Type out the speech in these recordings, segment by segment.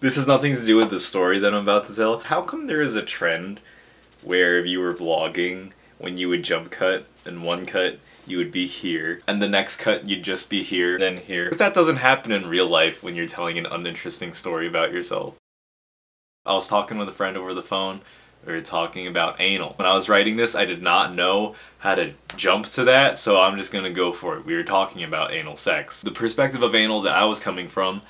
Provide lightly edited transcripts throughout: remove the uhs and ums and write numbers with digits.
This has nothing to do with the story that I'm about to tell. How come there is a trend where if you were vlogging, when you would jump cut, in one cut, you would be here, and the next cut you'd just be here, then here? Because that doesn't happen in real life when you're telling an uninteresting story about yourself. I was talking with a friend over the phone. We were talking about anal. When I was writing this, I did not know how to jump to that, so I'm just gonna go for it. We were talking about anal sex. The perspective of anal that I was coming from,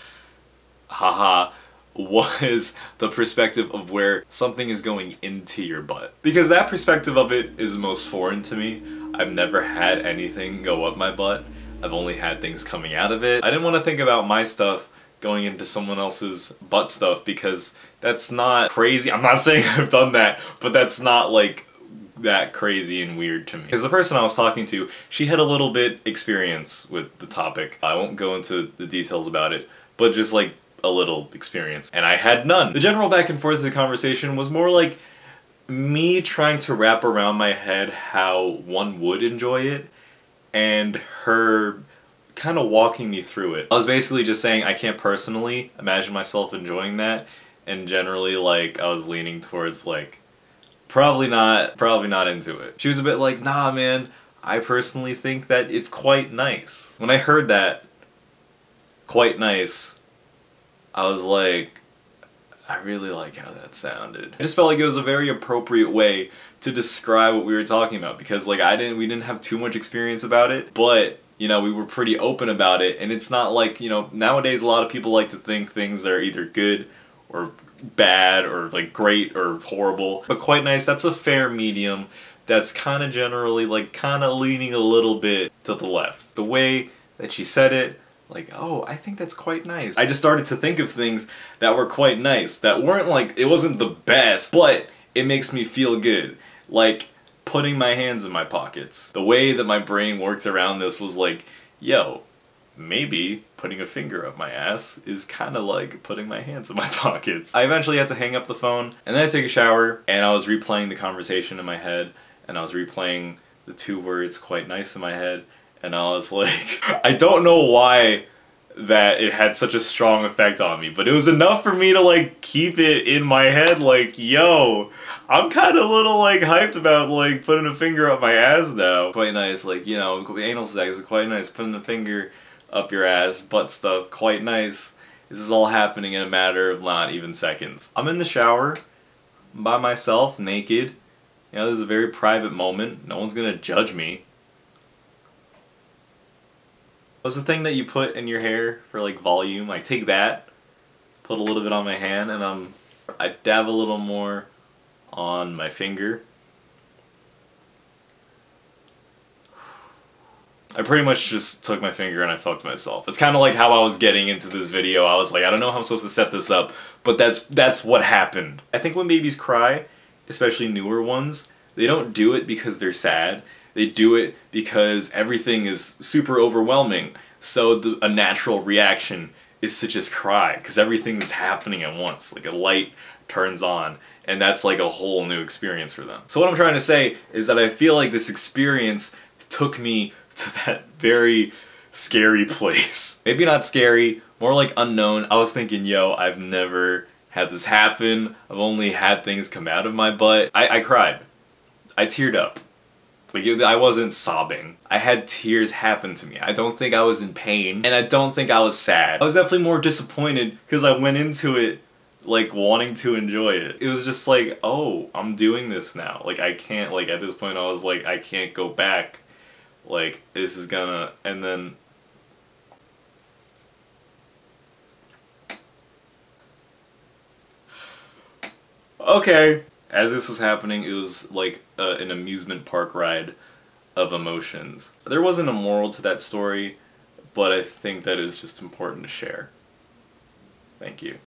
haha, was the perspective of where something is going into your butt. Because that perspective of it is the most foreign to me. I've never had anything go up my butt. I've only had things coming out of it. I didn't want to think about my stuff going into someone else's butt stuff because that's not crazy. I'm not saying I've done that, but that's not like that crazy and weird to me. Because the person I was talking to, she had a little bit experience with the topic. I won't go into the details about it, but just like a little experience. And I had none. The general back and forth of the conversation was more like me trying to wrap around my head how one would enjoy it and her kind of walking me through it. I was basically just saying I can't personally imagine myself enjoying that, and generally like I was leaning towards like probably not into it. She was a bit like, nah man, I personally think that it's quite nice. When I heard that, quite nice, I was like, I really like how that sounded. I just felt like it was a very appropriate way to describe what we were talking about because like we didn't have too much experience about it, but you know, we were pretty open about it, and it's not like, you know, nowadays a lot of people like to think things are either good or bad or like great or horrible. But quite nice, that's a fair medium that's kind of generally like kind of leaning a little bit to the left. The way that she said it, like, oh, I think that's quite nice. I just started to think of things that were quite nice, that weren't like, it wasn't the best, but it makes me feel good. Like, putting my hands in my pockets. The way that my brain worked around this was like, yo, maybe putting a finger up my ass is kind of like putting my hands in my pockets. I eventually had to hang up the phone, and then I took a shower, and I was replaying the conversation in my head, and I was replaying the two words quite nice in my head, and I was like, I don't know why that it had such a strong effect on me, but it was enough for me to like keep it in my head like, yo, I'm kind of a little like hyped about like putting a finger up my ass now. Quite nice, like, you know, anal sex is quite nice, putting a finger up your ass, butt stuff, quite nice. This is all happening in a matter of not even seconds. I'm in the shower by myself, naked. You know, this is a very private moment. No one's gonna judge me. What's the thing that you put in your hair for like volume? I take that, put a little bit on my hand, and I dab a little more on my finger. I pretty much just took my finger and I fucked myself. It's kind of like how I was getting into this video. I was like, I don't know how I'm supposed to set this up, but that's what happened. I think when babies cry, especially newer ones, they don't do it because they're sad. They do it because everything is super overwhelming. So a natural reaction is to just cry because everything is happening at once. Like a light turns on, and that's like a whole new experience for them. So what I'm trying to say is that I feel like this experience took me to that very scary place. Maybe not scary, more like unknown. I was thinking, yo, I've never had this happen. I've only had things come out of my butt. I cried. I teared up. Like, I wasn't sobbing. I had tears happen to me. I don't think I was in pain, and I don't think I was sad. I was definitely more disappointed because I went into it like wanting to enjoy it. It was just like, oh, I'm doing this now. Like, I can't, like, at this point I was like, I can't go back. Like, this is gonna, and then okay. As this was happening, it was like an amusement park ride of emotions. There wasn't a moral to that story, but I think that it's just important to share. Thank you.